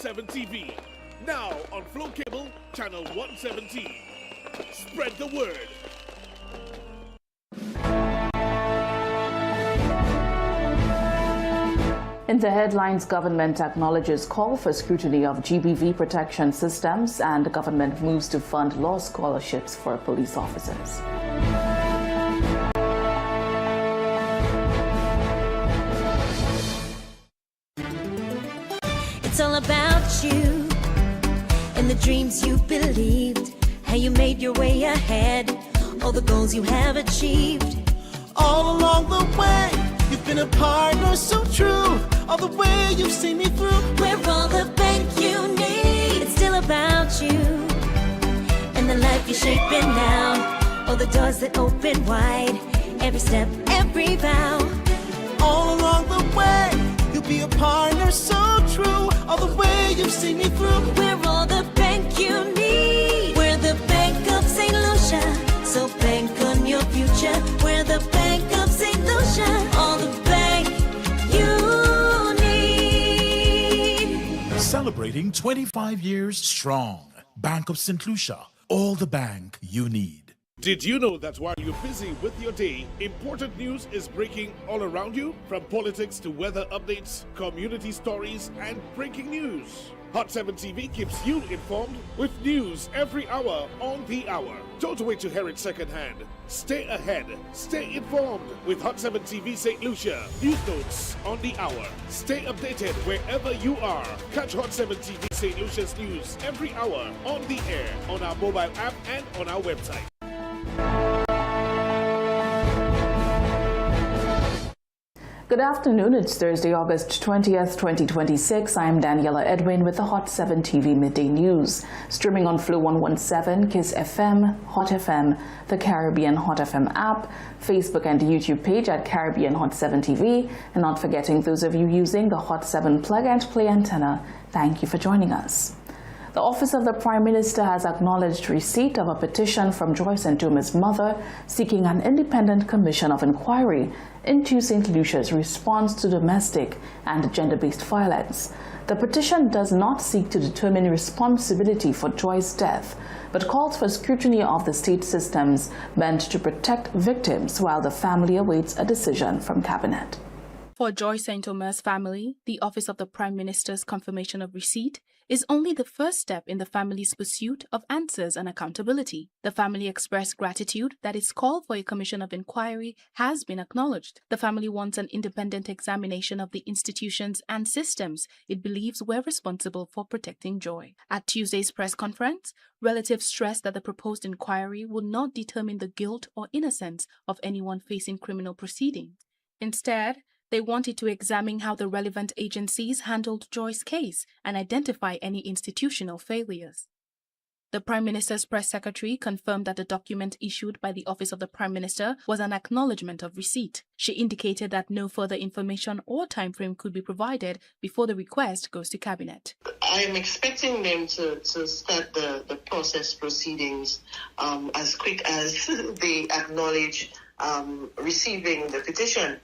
7 TV. Now on Flow Cable, channel 117. Spread the word. In the headlines, government acknowledges call for scrutiny of GBV protection systems, and government moves to fund law scholarships for police officers. It's all about you and the dreams you believed, how you made your way ahead, all the goals you have achieved. All along the way, you've been a partner so true. All the way you've seen me through. We're all the bank you need. It's still about you and the life you're shaping now. All the doors that open wide, every step, every vow. All along the way, you'll be a partner so true. All the way you've seen me through. We're all the bank you need. We're the Bank of St. Lucia, so bank on your future. We're the Bank of St. Lucia, all the bank you need. Celebrating 25 years strong. Bank of St. Lucia, all the bank you need. Did you know that while you're busy with your day, important news is breaking all around you? From politics to weather updates, community stories, and breaking news. Hot 7 TV keeps you informed with news every hour on the hour. Don't wait to hear it secondhand. Stay ahead. Stay informed with Hot 7 TV St. Lucia. News notes on the hour. Stay updated wherever you are. Catch Hot 7 TV St. Lucia's news every hour on the air, on our mobile app, and on our website. Good afternoon. It's Thursday, August 20th, 2026. I'm Daniela Edwin with the Hot 7 TV Midday News. Streaming on Flow 117, Kiss FM, Hot FM, the Caribbean Hot FM app, Facebook and YouTube page at Caribbean Hot 7 TV, and not forgetting those of you using the Hot 7 plug and play antenna. Thank you for joining us. The Office of the Prime Minister has acknowledged receipt of a petition from Joyce Ntuma's mother seeking an independent commission of inquiry into St. Lucia's response to domestic and gender-based violence. The petition does not seek to determine responsibility for Joyce's death, but calls for scrutiny of the state systems meant to protect victims while the family awaits a decision from Cabinet. For Joyce Ntuma's family, the Office of the Prime Minister's confirmation of receipt is only the first step in the family's pursuit of answers and accountability. The family expressed gratitude that its call for a commission of inquiry has been acknowledged. The family wants an independent examination of the institutions and systems it believes were responsible for protecting Joy. At Tuesday's press conference, relatives stressed that the proposed inquiry would not determine the guilt or innocence of anyone facing criminal proceedings. Instead, they wanted to examine how the relevant agencies handled Joy's case and identify any institutional failures. The Prime Minister's press secretary confirmed that the document issued by the Office of the Prime Minister was an acknowledgement of receipt. She indicated that no further information or timeframe could be provided before the request goes to Cabinet. I am expecting them to start the process proceedings as quick as they acknowledge receiving the petition.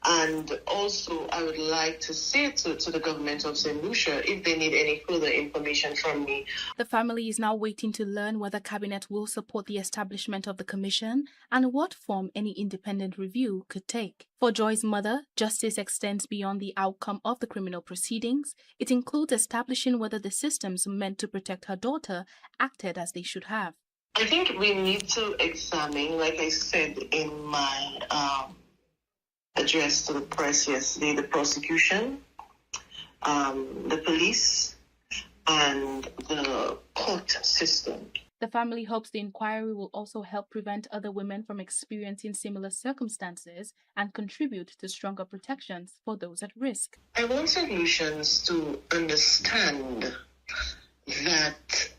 And also, I would like to say to the government of St. Lucia if they need any further information from me. The family is now waiting to learn whether Cabinet will support the establishment of the commission and what form any independent review could take. For Joy's mother, justice extends beyond the outcome of the criminal proceedings. It includes establishing whether the systems meant to protect her daughter acted as they should have. I think we need to examine, like I said in my address to the press yesterday, the prosecution, the police, and the court system. The family hopes the inquiry will also help prevent other women from experiencing similar circumstances and contribute to stronger protections for those at risk. I want St. Lucians to understand that,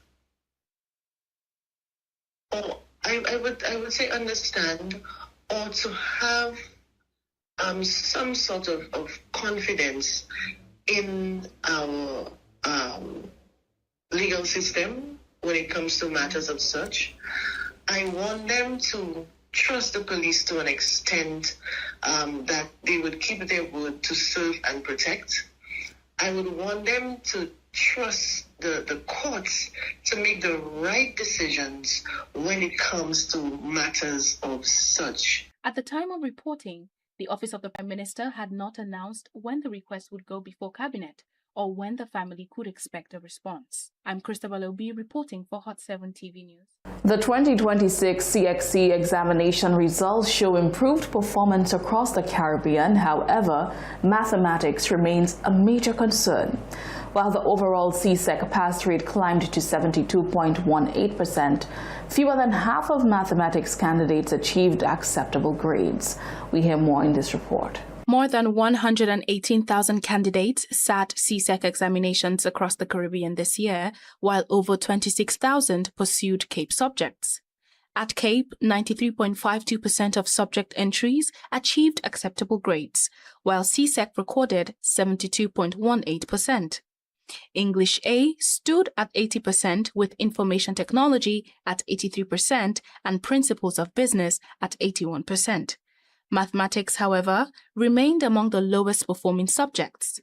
or I would say understand, or to have some sort of confidence in our legal system when it comes to matters of such. I want them to trust the police to an extent that they would keep their word to serve and protect. I would want them to trust the courts to make the right decisions when it comes to matters of such. At the time of reporting, the Office of the Prime Minister had not announced when the request would go before Cabinet or when the family could expect a response. I'm Christabel Obi reporting for Hot 7 TV News. The 2026 CXC examination results show improved performance across the Caribbean. However, mathematics remains a major concern. While the overall CSEC pass rate climbed to 72.18%, fewer than half of mathematics candidates achieved acceptable grades. We hear more in this report. More than 118,000 candidates sat CSEC examinations across the Caribbean this year, while over 26,000 pursued CAPE subjects. At CAPE, 93.52% of subject entries achieved acceptable grades, while CSEC recorded 72.18%. English A stood at 80%, with Information Technology at 83% and Principles of Business at 81%. Mathematics, however, remained among the lowest performing subjects.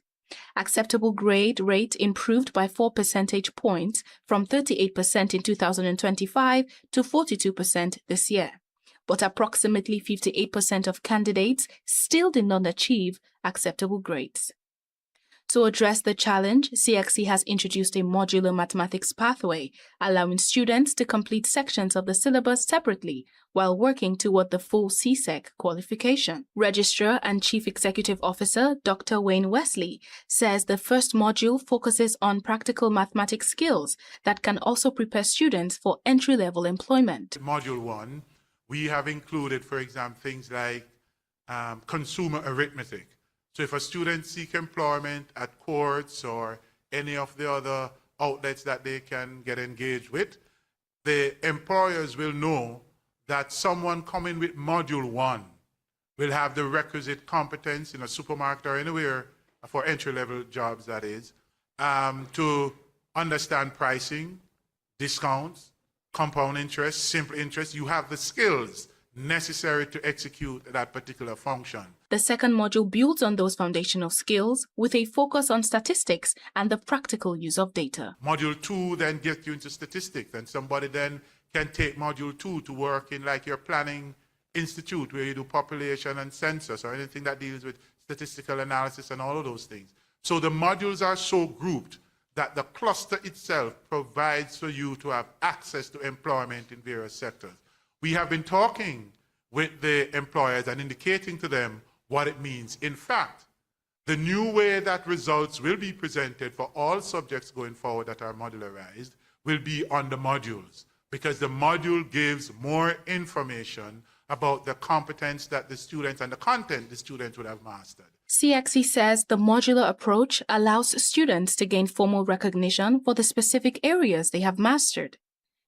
Acceptable grade rate improved by 4 percentage points from 38% in 2025 to 42% this year. But approximately 58% of candidates still did not achieve acceptable grades. To address the challenge, CXC has introduced a modular mathematics pathway, allowing students to complete sections of the syllabus separately while working toward the full CSEC qualification. Registrar and Chief Executive Officer Dr. Wayne Wesley says the first module focuses on practical mathematics skills that can also prepare students for entry-level employment. Module 1, we have included, for example, things like consumer arithmetic. So if a student seeks employment at courts or any of the other outlets that they can get engaged with, the employers will know that someone coming with Module 1 will have the requisite competence in a supermarket or anywhere for entry-level jobs, that is, to understand pricing, discounts, compound interest, simple interest. You have the skills necessary to execute that particular function. The second module builds on those foundational skills with a focus on statistics and the practical use of data. Module 2 then gets you into statistics, and somebody then can take Module 2 to work in like your planning institute where you do population and census or anything that deals with statistical analysis and all of those things. So the modules are so grouped that the cluster itself provides for you to have access to employment in various sectors. We have been talking with the employers and indicating to them what it means. In fact, the new way that results will be presented for all subjects going forward that are modularized will be on the modules, because the module gives more information about the competence that the students and the content the students would have mastered. CXC says the modular approach allows students to gain formal recognition for the specific areas they have mastered.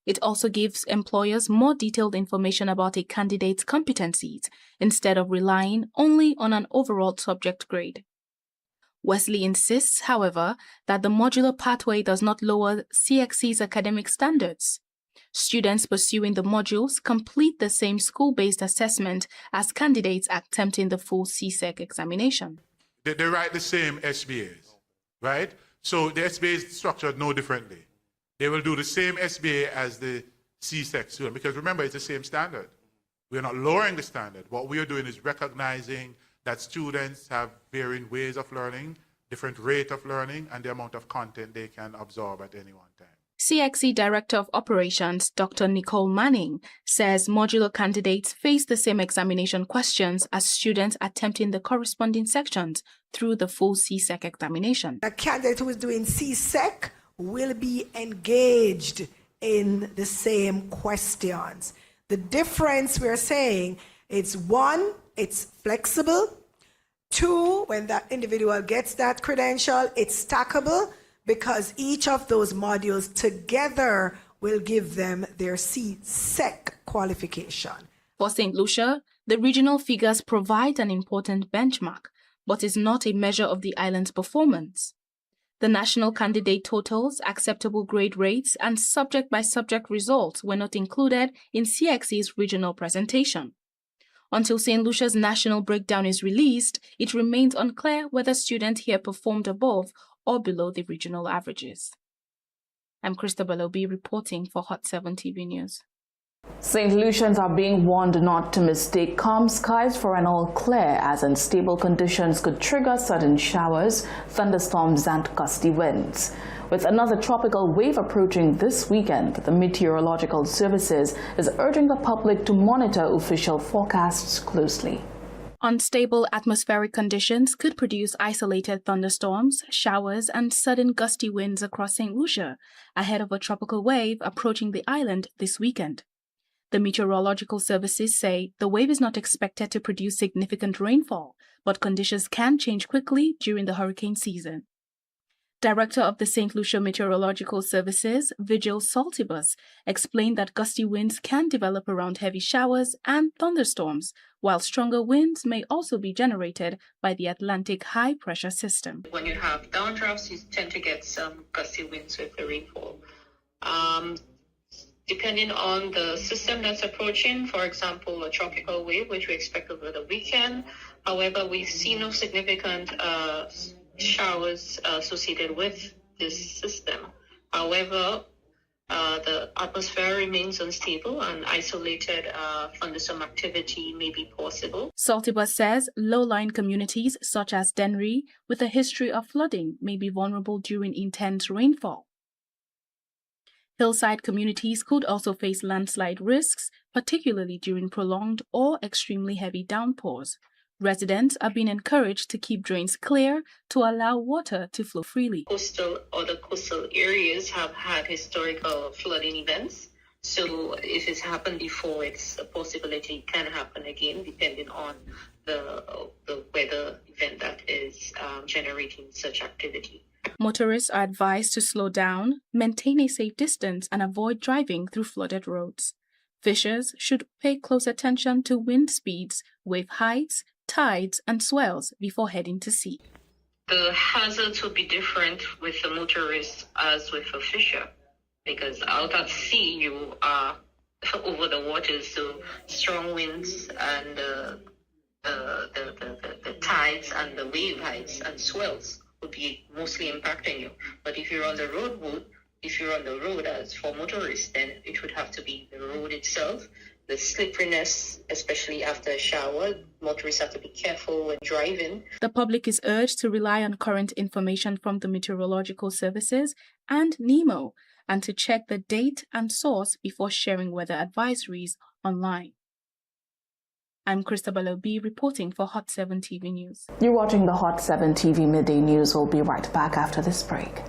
It also gives employers more detailed information about a candidate's competencies instead of relying only on an overall subject grade. Wesley insists, however, that the modular pathway does not lower CXC's academic standards. Students pursuing the modules complete the same school-based assessment as candidates attempting the full CSEC examination. They write the same SBAs, right? So the SBA is structured no differently. They will do the same SBA as the CSEC student, because remember, it's the same standard. We're not lowering the standard. What we are doing is recognizing that students have varying ways of learning, different rate of learning, and the amount of content they can absorb at any one time. CXC Director of Operations, Dr. Nicole Manning, says modular candidates face the same examination questions as students attempting the corresponding sections through the full CSEC examination. A candidate who is doing CSEC will be engaged in the same questions. The difference we're saying is, one, it's flexible. Two, when that individual gets that credential, it's stackable, because each of those modules together will give them their CSEC qualification. For St. Lucia, the regional figures provide an important benchmark, but is not a measure of the island's performance. The national candidate totals, acceptable grade rates, and subject-by-subject results were not included in CXC's regional presentation. Until St. Lucia's national breakdown is released, it remains unclear whether students here performed above or below the regional averages. I'm Christabel Obi reporting for Hot 7 TV News. St. Lucians are being warned not to mistake calm skies for an all clear, as unstable conditions could trigger sudden showers, thunderstorms and gusty winds. With another tropical wave approaching this weekend, the Meteorological Services is urging the public to monitor official forecasts closely. Unstable atmospheric conditions could produce isolated thunderstorms, showers, and sudden gusty winds across St. Lucia, ahead of a tropical wave approaching the island this weekend. The Meteorological Services say the wave is not expected to produce significant rainfall, but conditions can change quickly during the hurricane season. Director of the St. Lucia Meteorological Services, Vigil Saltibus, explained that gusty winds can develop around heavy showers and thunderstorms, while stronger winds may also be generated by the Atlantic high-pressure system. When you have downdrafts, you tend to get some gusty winds with the rainfall. Depending on the system that's approaching, for example, a tropical wave, which we expect over the weekend. However, we see no significant showers associated with this system. However, the atmosphere remains unstable and isolated thunderstorm activity may be possible. Saltibus says low-lying communities such as Dennery, with a history of flooding, may be vulnerable during intense rainfall. Hillside communities could also face landslide risks, particularly during prolonged or extremely heavy downpours. Residents are being encouraged to keep drains clear to allow water to flow freely. Coastal areas have had historical flooding events. So if it's happened before, it's a possibility it can happen again, depending on the weather event that is generating such activity. Motorists are advised to slow down, maintain a safe distance, and avoid driving through flooded roads. Fishers should pay close attention to wind speeds, wave heights, tides, and swells before heading to sea. The hazards will be different with the motorist as with a fisher, because out at sea you are over the waters, so strong winds and the tides and the wave heights and swells would be mostly impacting you. But if you're on the road as for motorists, then it would have to be the road itself. The slipperiness, especially after a shower, motorists have to be careful when driving. The public is urged to rely on current information from the Meteorological Services and NEMO, and to check the date and source before sharing weather advisories online. I'm Christabel Obi reporting for Hot 7 TV News. You're watching the Hot 7 TV Midday News. We'll be right back after this break.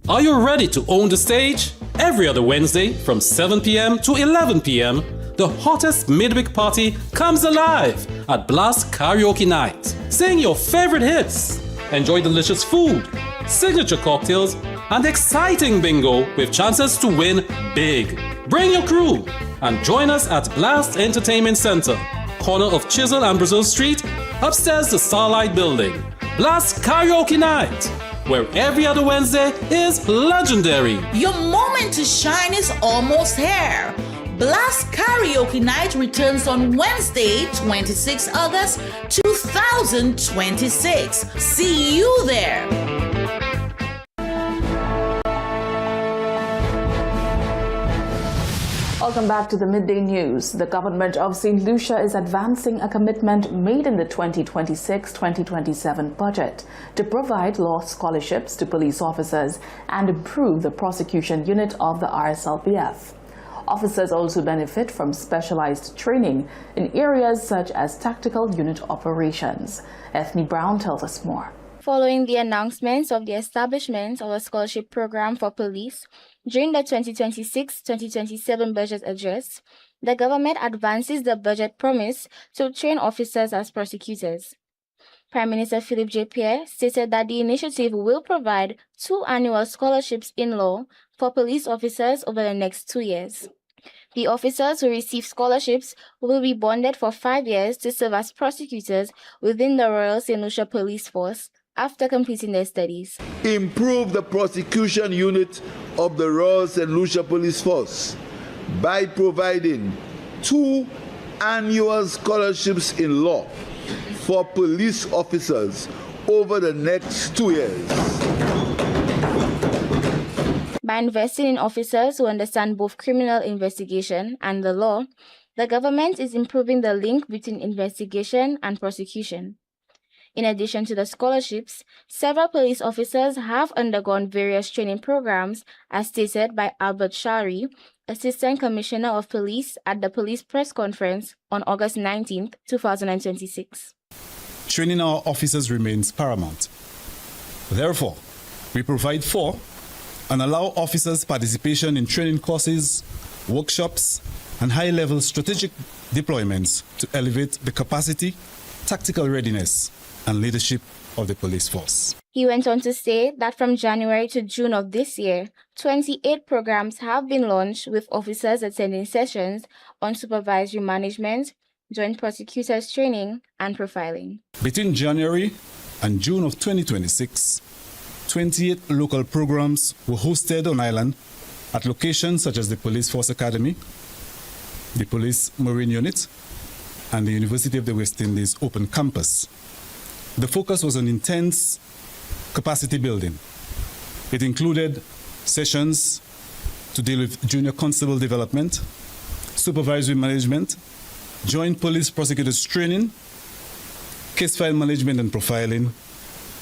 Are you ready to own the stage? Every other Wednesday from 7 p.m. to 11 p.m., the hottest midweek party comes alive at Blast Karaoke Night. Sing your favorite hits, enjoy delicious food, signature cocktails, and exciting bingo with chances to win big. Bring your crew and join us at Blast Entertainment Center, corner of Chisel and Brazil Street, upstairs the Starlight Building. Blast Karaoke Night, where every other Wednesday is legendary. Your moment to shine is almost here. Blast Karaoke Night returns on Wednesday, 26 August 2026. See you there. Welcome back to the Midday News. The government of St. Lucia is advancing a commitment made in the 2026-2027 budget to provide law scholarships to police officers and improve the prosecution unit of the RSLPF. Officers also benefit from specialized training in areas such as tactical unit operations. Ethne Brown tells us more. Following the announcements of the establishment of a scholarship program for police during the 2026-2027 budget address, the government advances the budget promise to train officers as prosecutors. Prime Minister Philip J. Pierre stated that the initiative will provide 2 annual scholarships in law for police officers over the next 2 years. The officers who receive scholarships will be bonded for 5 years to serve as prosecutors within the Royal St. Lucia Police Force after completing their studies. Improve the prosecution unit of the Royal St. Lucia Police Force. by providing 2 annual scholarships in law for police officers over the next 2 years. By investing in officers who understand both criminal investigation and the law, the government is improving the link between investigation and prosecution. In addition to the scholarships, several police officers have undergone various training programs, as stated by Albert Shari, Assistant Commissioner of Police at the Police Press Conference on August 19, 2026. Training our officers remains paramount. Therefore, we provide for and allow officers participation in training courses, workshops, and high-level strategic deployments to elevate the capacity, tactical readiness, and leadership of the police force. He went on to say that from January to June of this year, 28 programs have been launched with officers attending sessions on supervisory management, joint prosecutors training, and profiling. Between January and June of 2026, 28 local programs were hosted on island at locations such as the Police Force Academy, the Police Marine Unit, and the University of the West Indies Open Campus. The focus was on intense capacity building. It included sessions to deal with junior constable development, supervisory management, joint police prosecutors training, case file management and profiling,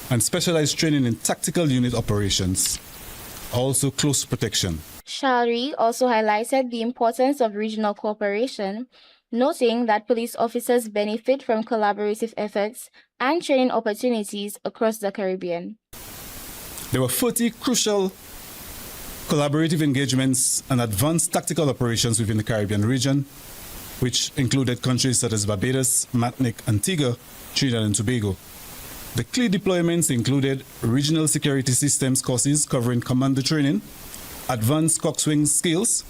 and specialized training in tactical unit operations, also close protection. Shari also highlighted the importance of regional cooperation, noting that police officers benefit from collaborative efforts and training opportunities across the Caribbean. There were 40 crucial collaborative engagements and advanced tactical operations within the Caribbean region, which included countries such as Barbados, Martinique, Antigua, Trinidad and Tobago. The key deployments included regional security systems courses covering commander training, advanced coxswain skills,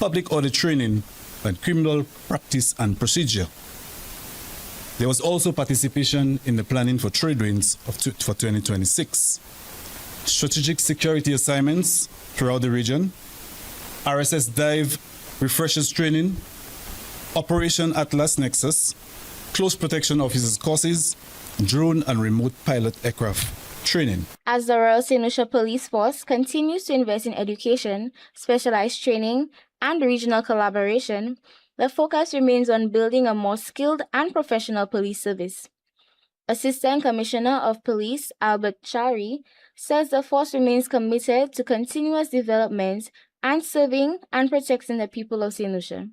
public order training, and criminal practice and procedure. There was also participation in the planning for trade winds for 2026, strategic security assignments throughout the region, RSS dive refreshers training, Operation Atlas Nexus, close protection officers courses, drone and remote pilot aircraft training. As the Royal St. Lucia Police Force continues to invest in education, specialized training, and regional collaboration, the focus remains on building a more skilled and professional police service. Assistant Commissioner of Police Albert Chari says the force remains committed to continuous development and serving and protecting the people of St. Lucia.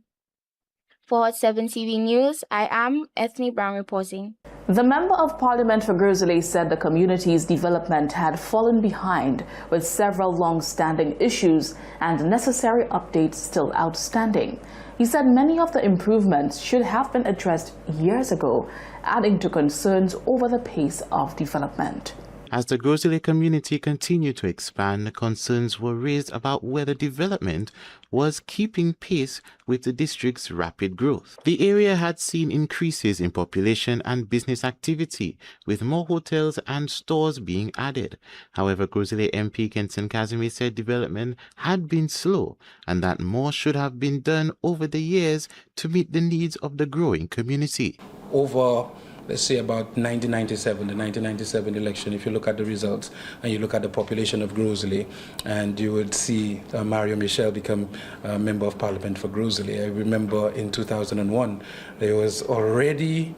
For Hot 7 TV News, I am Ethne Brown reporting. The Member of Parliament for Grizzly said the community's development had fallen behind, with several long-standing issues and necessary updates still outstanding. He said many of the improvements should have been addressed years ago, adding to concerns over the pace of development. As the Grizzly community continued to expand, concerns were raised about whether development was keeping pace with the district's rapid growth. The area had seen increases in population and business activity, with more hotels and stores being added. However, Grizzly MP Kenson Kazimi said development had been slow and that more should have been done over the years to meet the needs of the growing community. Over let's say about 1997 election, if you look at the results and you look at the population of Grizzly, and you would see Mario Michel become a Member of Parliament for Grizzly. I remember in 2001, it was already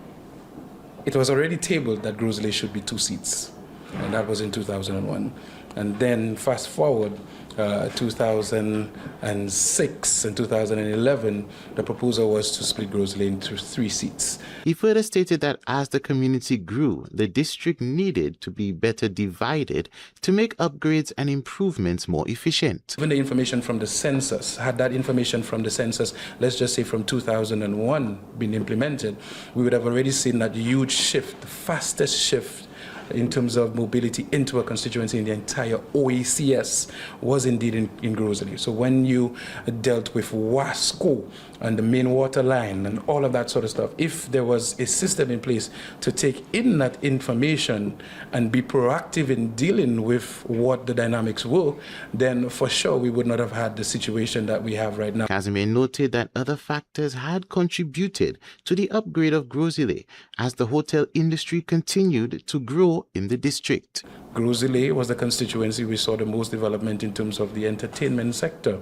tabled that Grizzly should be 2 seats, and that was in 2001. And then fast forward 2006 and 2011, the proposal was to split Grizzly into 3 seats. He further stated that as the community grew, the district needed to be better divided to make upgrades and improvements more efficient. Even the information from the census, had that information from the census, let's just say from 2001, been implemented, we would have already seen that huge shift, the fastest shift in terms of mobility into a constituency in the entire OECS was indeed in Groseley. So when you dealt with WASCO and the main water line and all of that sort of stuff, if there was a system in place to take in that information and be proactive in dealing with what the dynamics were, then for sure we would not have had the situation that we have right now. Casimir noted that other factors had contributed to the upgrade of Groseley as the hotel industry continued to grow in the district. Groseley was the constituency we saw the most development in terms of the entertainment sector,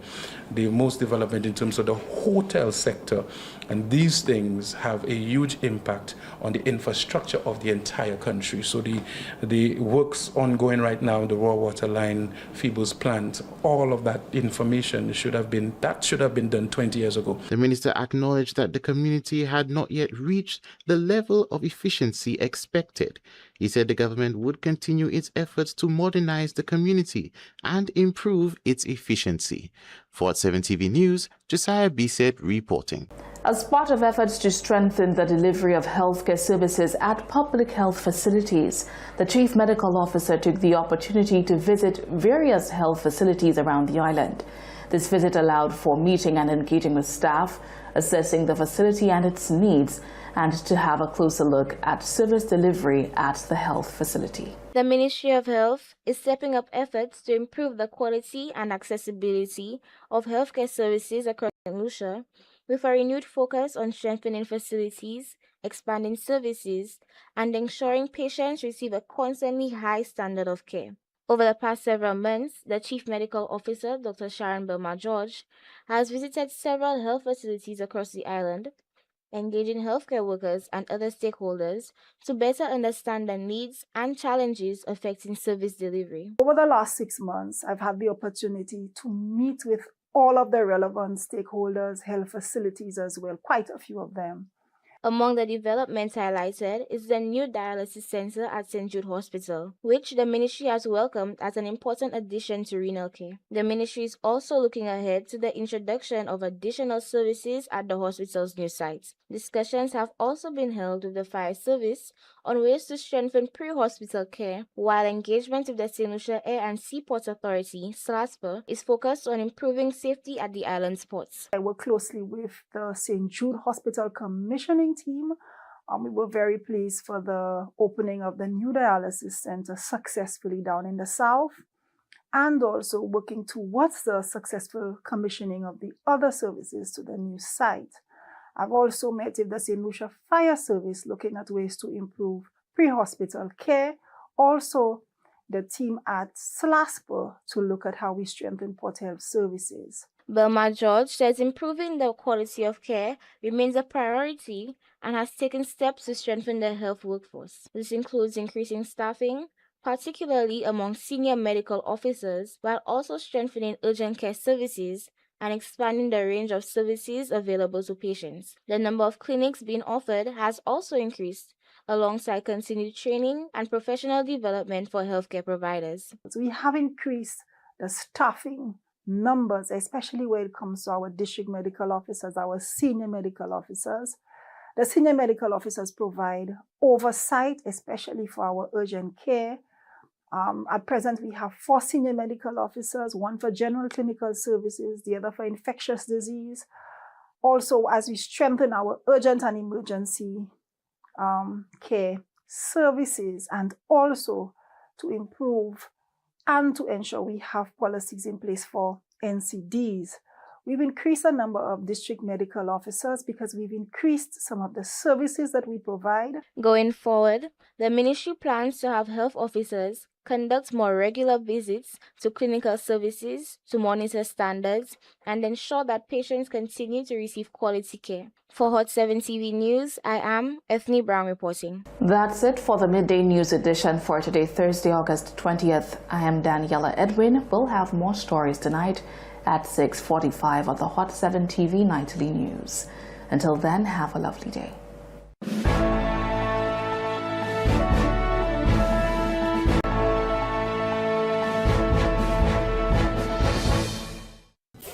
the most development in terms of the hotel sector, and these things have a huge impact on the infrastructure of the entire country. So the works ongoing right now, the raw water line, Phoebus plant, all of that information should have been done 20 years ago. The minister acknowledged that the community had not yet reached the level of efficiency expected. He said the government would continue its efforts to modernize the community and improve its efficiency. For Hot 7 TV News, Josiah Bisset reporting. As part of efforts to strengthen the delivery of healthcare services at public health facilities, the Chief Medical Officer took the opportunity to visit various health facilities around the island. This visit allowed for meeting and engaging with staff, assessing the facility and its needs, and to have a closer look at service delivery at the health facility. The Ministry of Health is stepping up efforts to improve the quality and accessibility of healthcare services across St. Lucia, with a renewed focus on strengthening facilities, expanding services, and ensuring patients receive a constantly high standard of care. Over the past several months, the Chief Medical Officer, Dr. Sharon Belma-George, has visited several health facilities across the island, engaging healthcare workers and other stakeholders to better understand the needs and challenges affecting service delivery. Over the last 6 months, I've had the opportunity to meet with all of the relevant stakeholders, health facilities as well, quite a few of them. Among the developments highlighted is the new dialysis center at St. Jude Hospital, which the ministry has welcomed as an important addition to renal care. The ministry is also looking ahead to the introduction of additional services at the hospital's new site. Discussions have also been held with the fire service on ways to strengthen pre-hospital care, while engagement with the St. Lucia Air and Seaport Authority, SLASPA, is focused on improving safety at the island's ports. I work closely with the St. Jude Hospital commissioning team. We were very pleased for the opening of the new dialysis center successfully down in the south, and also working towards the successful commissioning of the other services to the new site. I've also met with the St. Lucia Fire Service looking at ways to improve pre-hospital care. Also, the team at SLASPA to look at how we strengthen port health services. Belma-George says improving the quality of care remains a priority and has taken steps to strengthen the health workforce. This includes increasing staffing, particularly among senior medical officers, while also strengthening urgent care services and expanding the range of services available to patients. The number of clinics being offered has also increased, alongside continued training and professional development for healthcare providers. So we have increased the staffing numbers, especially when it comes to our district medical officers, our senior medical officers. The senior medical officers provide oversight, especially for our urgent care. At present, we have 4 senior medical officers, 1 for general clinical services, the other for infectious disease. Also, as we strengthen our urgent and emergency care services, and also to improve and to ensure we have policies in place for NCDs. We've increased the number of district medical officers because we've increased some of the services that we provide. Going forward, the ministry plans to have health officers conduct more regular visits to clinical services to monitor standards and ensure that patients continue to receive quality care. For Hot 7 TV News, I am Ethne Brown reporting. That's it for the Midday News edition for today, Thursday, August 20th. I am Daniela Edwin. We'll have more stories tonight at 6:45 on the Hot 7 TV Nightly News. Until then, have a lovely day.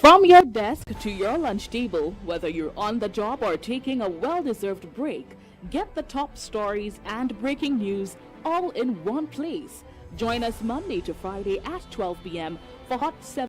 From your desk to your lunch table, whether you're on the job or taking a well-deserved break, Get the top stories and breaking news all in one place. Join us Monday to Friday at 12 p.m. for Hot 7.